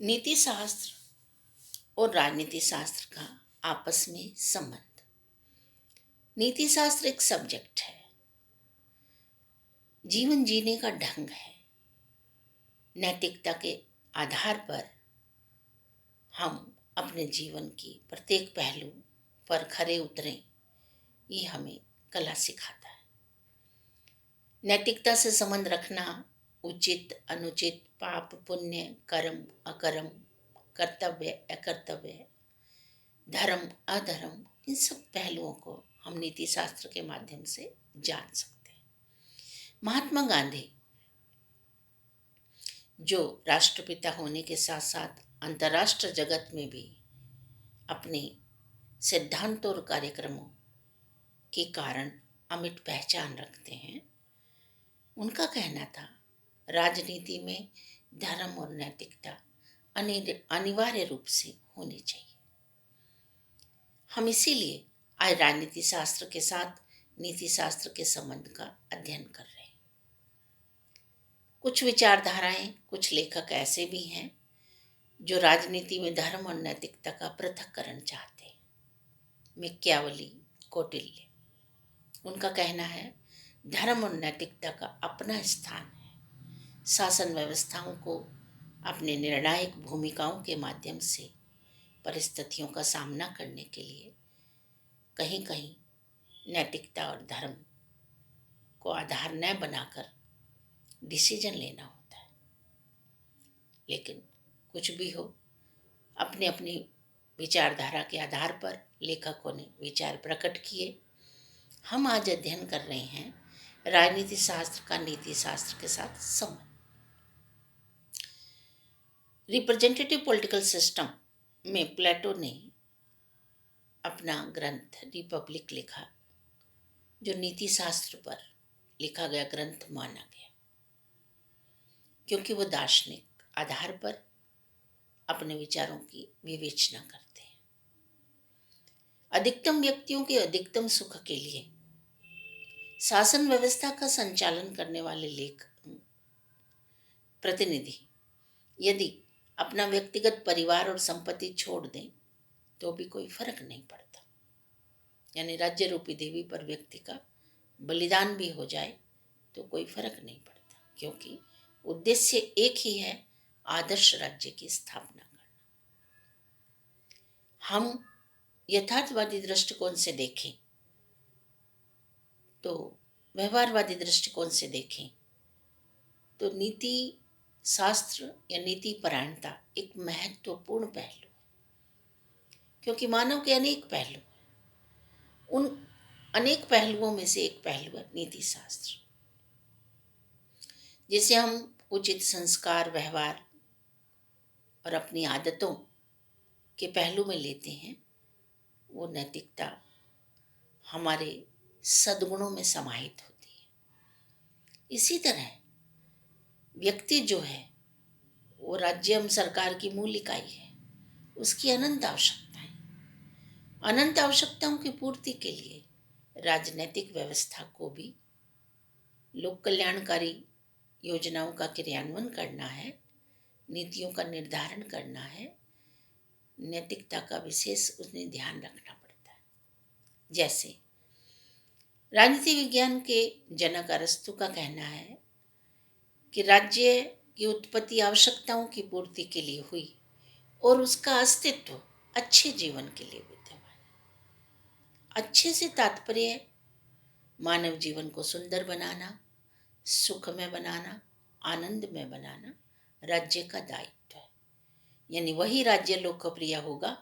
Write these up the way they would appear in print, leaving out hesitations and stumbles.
नीति शास्त्र और राजनीति शास्त्र का आपस में संबंध। नीति शास्त्र एक सब्जेक्ट है, जीवन जीने का ढंग है। नैतिकता के आधार पर हम अपने जीवन की प्रत्येक पहलू पर खरे उतरें, ये हमें कला सिखाता है। नैतिकता से संबंध रखना उचित अनुचित, पाप पुण्य, कर्म अकर्म, कर्तव्य अकर्तव्य, धर्म अधर्म, इन सब पहलुओं को हम नीति शास्त्र के माध्यम से जान सकते हैं। महात्मा गांधी जो राष्ट्रपिता होने के साथ साथ अंतर्राष्ट्रीय जगत में भी अपने सिद्धांतों और कार्यक्रमों के कारण अमिट पहचान रखते हैं, उनका कहना था राजनीति में धर्म और नैतिकता अनिवार्य रूप से होनी चाहिए। हम इसीलिए आज राजनीति शास्त्र के साथ नीति शास्त्र के संबंध का अध्ययन कर रहे हैं। कुछ विचारधाराएं, कुछ लेखक ऐसे भी हैं जो राजनीति में धर्म और नैतिकता का पृथक्करण चाहते हैं। मैकियावेली, कौटिल्य, उनका कहना है धर्म और नैतिकता का अपना स्थान है। शासन व्यवस्थाओं को अपने निर्णायक भूमिकाओं के माध्यम से परिस्थितियों का सामना करने के लिए कहीं कहीं नैतिकता और धर्म को आधार न बनाकर डिसीजन लेना होता है। लेकिन कुछ भी हो, अपनी अपनी विचारधारा के आधार पर लेखकों ने विचार प्रकट किए। हम आज अध्ययन कर रहे हैं राजनीति शास्त्र का नीति शास्त्र के साथ संबंध। रिप्रेजेंटेटिव पॉलिटिकल सिस्टम में प्लेटो ने अपना ग्रंथ रिपब्लिक लिखा, जो नीति शास्त्र पर लिखा गया ग्रंथ माना गया, क्योंकि वो दार्शनिक आधार पर अपने विचारों की विवेचना करते हैं। अधिकतम व्यक्तियों के अधिकतम सुख के लिए शासन व्यवस्था का संचालन करने वाले लेख प्रतिनिधि यदि अपना व्यक्तिगत परिवार और संपत्ति छोड़ दें तो भी कोई फर्क नहीं पड़ता। यानी राज्य रूपी देवी पर व्यक्ति का बलिदान भी हो जाए तो कोई फर्क नहीं पड़ता, क्योंकि उद्देश्य एक ही है, आदर्श राज्य की स्थापना करना। हम यथार्थवादी दृष्टिकोण से देखें तो व्यवहारवादी दृष्टिकोण से देखें तो नीति शास्त्र या नीति परायणता एक महत्वपूर्ण पहलू है, क्योंकि मानव के अनेक पहलू हैं। उन अनेक पहलुओं में से एक पहलू है नीति शास्त्र, जिसे हम उचित संस्कार, व्यवहार और अपनी आदतों के पहलू में लेते हैं। वो नैतिकता हमारे सद्गुणों में समाहित होती है। इसी तरह व्यक्ति जो है वो राज्य एवं सरकार की मूल इकाई है। उसकी अनंत आवश्यकताओं की पूर्ति के लिए राजनीतिक व्यवस्था को भी लोक कल्याणकारी योजनाओं का क्रियान्वयन करना है, नीतियों का निर्धारण करना है, नैतिकता का विशेष उसमें ध्यान रखना पड़ता है। जैसे राजनीति विज्ञान के जनक अरस्तु का कहना है कि राज्य की उत्पत्ति आवश्यकताओं की पूर्ति के लिए हुई और उसका अस्तित्व अच्छे जीवन के लिए विद्यमान है। अच्छे से तात्पर्य मानव जीवन को सुंदर बनाना, सुखमय बनाना, आनंद में बनाना राज्य का दायित्व है। यानी वही राज्य लोकप्रिय होगा,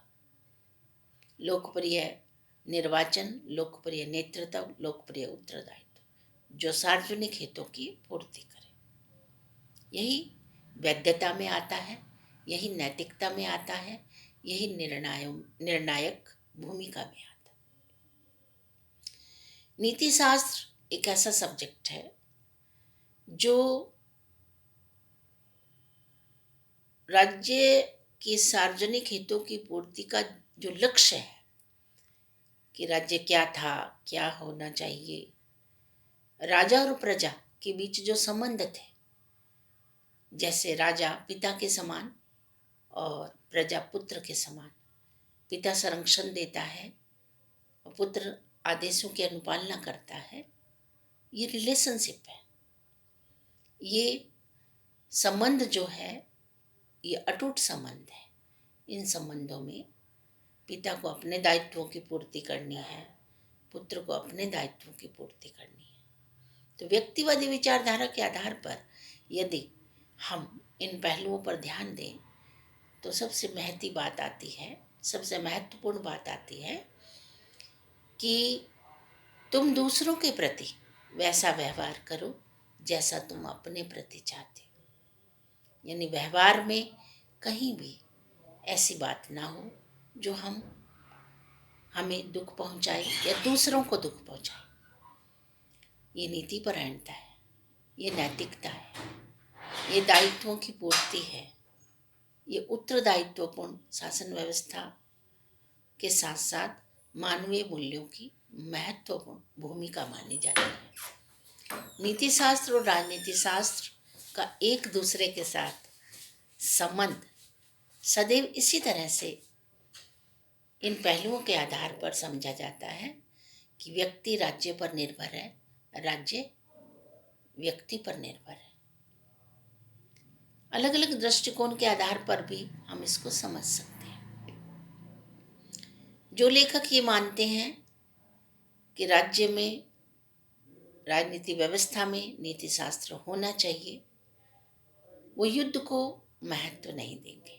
लोकप्रिय निर्वाचन, लोकप्रिय नेतृत्व, लोकप्रिय उत्तरदायित्व, जो सार्वजनिक हितों की पूर्ति करे। यही वैधता में आता है, यही नैतिकता में आता है, यही निर्णायक भूमिका में आता है। नीति शास्त्र एक ऐसा सब्जेक्ट है जो राज्य की सार्वजनिक हितों की पूर्ति का जो लक्ष्य है कि राज्य क्या था, क्या होना चाहिए, राजा और प्रजा के बीच जो संबंध थे, जैसे राजा पिता के समान और प्रजा पुत्र के समान। पिता संरक्षण देता है और पुत्र आदेशों की अनुपालना करता है। ये रिलेशनशिप है। ये संबंध जो है ये अटूट संबंध है। इन संबंधों में पिता को अपने दायित्वों की पूर्ति करनी है, पुत्र को अपने दायित्वों की पूर्ति करनी है। तो व्यक्तिवादी विचारधारा के आधार पर यदि हम इन पहलुओं पर ध्यान दें तो सबसे महत्वपूर्ण बात आती है कि तुम दूसरों के प्रति वैसा व्यवहार करो जैसा तुम अपने प्रति चाहते हो। यानी व्यवहार में कहीं भी ऐसी बात ना हो जो हमें दुख पहुंचाए या दूसरों को दुख पहुंचाए। ये नीति परायणता है, ये नैतिकता है, ये दायित्वों की पूर्ति है, ये उत्तरदायित्वपूर्ण शासन व्यवस्था के साथ साथ मानवीय मूल्यों की महत्वपूर्ण भूमिका मानी जाती है। नीति शास्त्र और राजनीति शास्त्र का एक दूसरे के साथ संबंध सदैव इसी तरह से इन पहलुओं के आधार पर समझा जाता है कि व्यक्ति राज्य पर निर्भर है, राज्य व्यक्ति पर निर्भर है। अलग अलग दृष्टिकोण के आधार पर भी हम इसको समझ सकते हैं। जो लेखक ये मानते हैं कि राज्य में राजनीति व्यवस्था में नीति शास्त्र होना चाहिए, वो युद्ध को महत्व नहीं देंगे,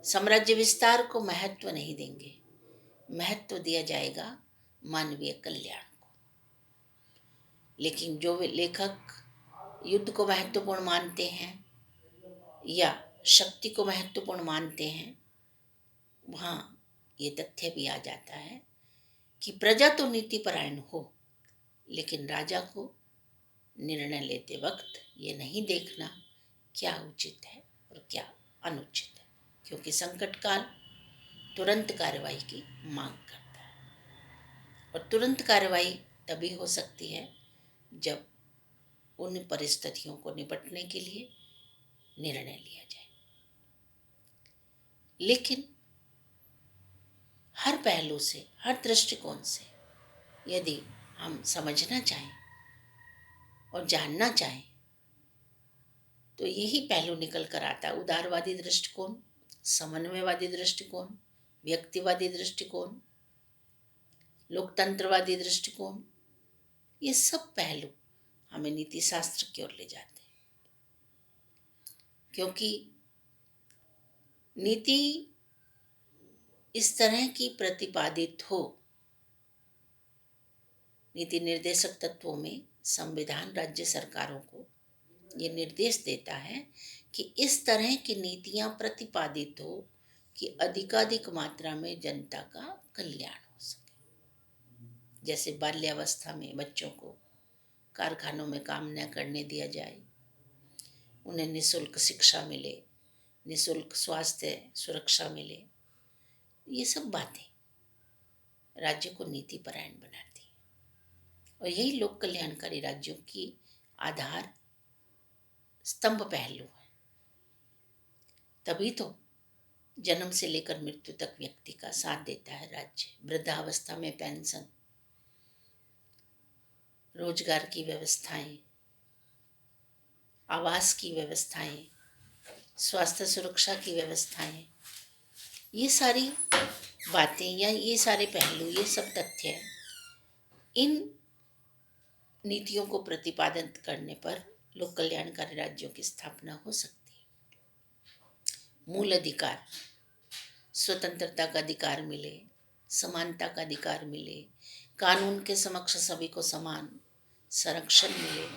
साम्राज्य विस्तार को महत्व नहीं देंगे। महत्व दिया जाएगा मानवीय कल्याण को। लेकिन जो लेखक युद्ध को महत्वपूर्ण मानते हैं या शक्ति को महत्वपूर्ण मानते हैं, वहाँ ये तथ्य भी आ जाता है कि प्रजा तो नीति परायण हो, लेकिन राजा को निर्णय लेते वक्त ये नहीं देखना क्या उचित है और क्या अनुचित है, क्योंकि संकट काल तुरंत कार्रवाई की मांग करता है। और तुरंत कार्रवाई तभी हो सकती है जब उन परिस्थितियों को निपटने के लिए निर्णय लिया जाए। लेकिन हर पहलू से, हर दृष्टिकोण से यदि हम समझना चाहें और जानना चाहें तो यही पहलू निकल कर आता है। उदारवादी दृष्टिकोण, समन्वयवादी दृष्टिकोण, व्यक्तिवादी दृष्टिकोण, लोकतंत्रवादी दृष्टिकोण, ये सब पहलू हमें नीति शास्त्र की ओर ले जाते हैं। क्योंकि नीति इस तरह की प्रतिपादित हो, नीति निर्देशक तत्वों में संविधान राज्य सरकारों को ये निर्देश देता है कि इस तरह की नीतियां प्रतिपादित हो कि अधिकाधिक मात्रा में जनता का कल्याण हो सके। जैसे बाल्यावस्था में बच्चों को कारखानों में काम न करने दिया जाए, उन्हें निःशुल्क शिक्षा मिले, निःशुल्क स्वास्थ्य सुरक्षा मिले। ये सब बातें राज्य को नीति परायण बनाती है और यही लोक कल्याणकारी राज्यों की आधार स्तंभ पहलू है। तभी तो जन्म से लेकर मृत्यु तक व्यक्ति का साथ देता है राज्य। वृद्धावस्था में पेंशन, रोजगार की व्यवस्थाएं, आवास की व्यवस्थाएं, स्वास्थ्य सुरक्षा की व्यवस्थाएं, ये सारी बातें या ये सारे पहलू, ये सब तथ्य इन नीतियों को प्रतिपादित करने पर लोक कल्याणकारी राज्यों की स्थापना हो सकती है। मूल अधिकार, स्वतंत्रता का अधिकार मिले, समानता का अधिकार मिले, कानून के समक्ष सभी को समान संरक्षण मिले,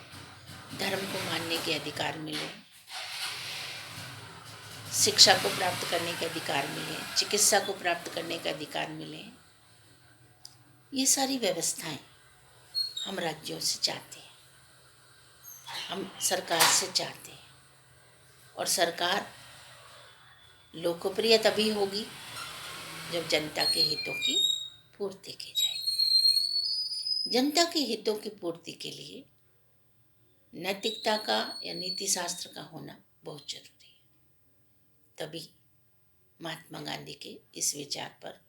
धर्म को मानने के अधिकार मिले, शिक्षा को प्राप्त करने के अधिकार मिले, चिकित्सा को प्राप्त करने का अधिकार मिले। ये सारी व्यवस्थाएं हम राज्यों से चाहते हैं, हम सरकार से चाहते हैं। और सरकार लोकप्रिय तभी होगी जब जनता के हितों की पूर्ति की जाएगी। जनता के हितों की पूर्ति के लिए नैतिकता का या नीति शास्त्र का होना बहुत जरूरी है। तभी महात्मा गांधी के इस विचार पर,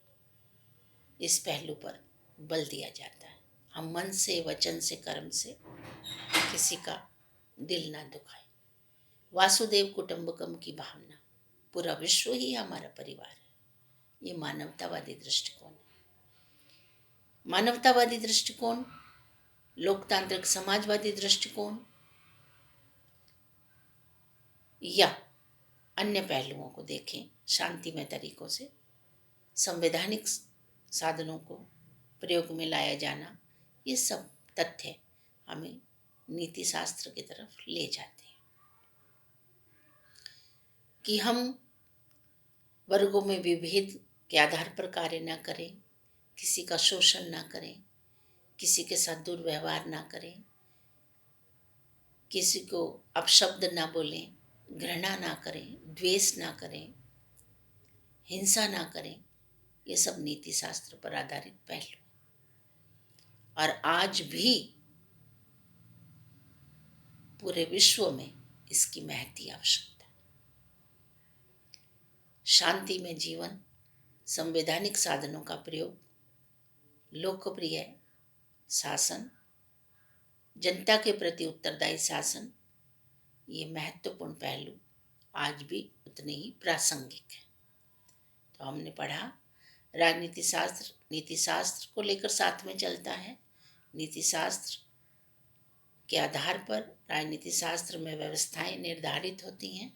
इस पहलू पर बल दिया जाता है। हम मन से, वचन से, कर्म से किसी का दिल ना दुखाए। वासुदेव कुटुंबकम की भावना, पूरा विश्व ही हमारा परिवार है, ये मानवतावादी दृष्टिकोण है। मानवतावादी दृष्टिकोण, लोकतांत्रिक समाजवादी दृष्टिकोण या अन्य पहलुओं को देखें शांतिमय तरीकों से, संवैधानिक साधनों को प्रयोग में लाया जाना, ये सब तथ्य हमें नीति शास्त्र की तरफ ले जाते हैं कि हम वर्गों में विभेद के आधार पर कार्य न करें, किसी का शोषण ना करें, किसी के साथ दुर्व्यवहार ना करें, किसी को अपशब्द ना बोलें, घृणा ना करें, द्वेष ना करें, हिंसा ना करें। ये सब नीति शास्त्र पर आधारित पहलू, और आज भी पूरे विश्व में इसकी महती आवश्यकता है। शांति में जीवन, संवैधानिक साधनों का प्रयोग, लोकप्रिय शासन, जनता के प्रति उत्तरदायी शासन, ये महत्वपूर्ण पहलू आज भी उतने ही प्रासंगिक है। तो हमने पढ़ा राजनीति शास्त्र नीति शास्त्र को लेकर साथ में चलता है। नीति शास्त्र के आधार पर राजनीति शास्त्र में व्यवस्थाएं निर्धारित होती हैं,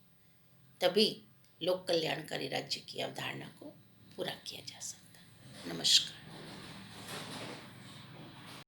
तभी लोक कल्याणकारी राज्य की अवधारणा को पूरा किया जा सकता है। नमस्कार।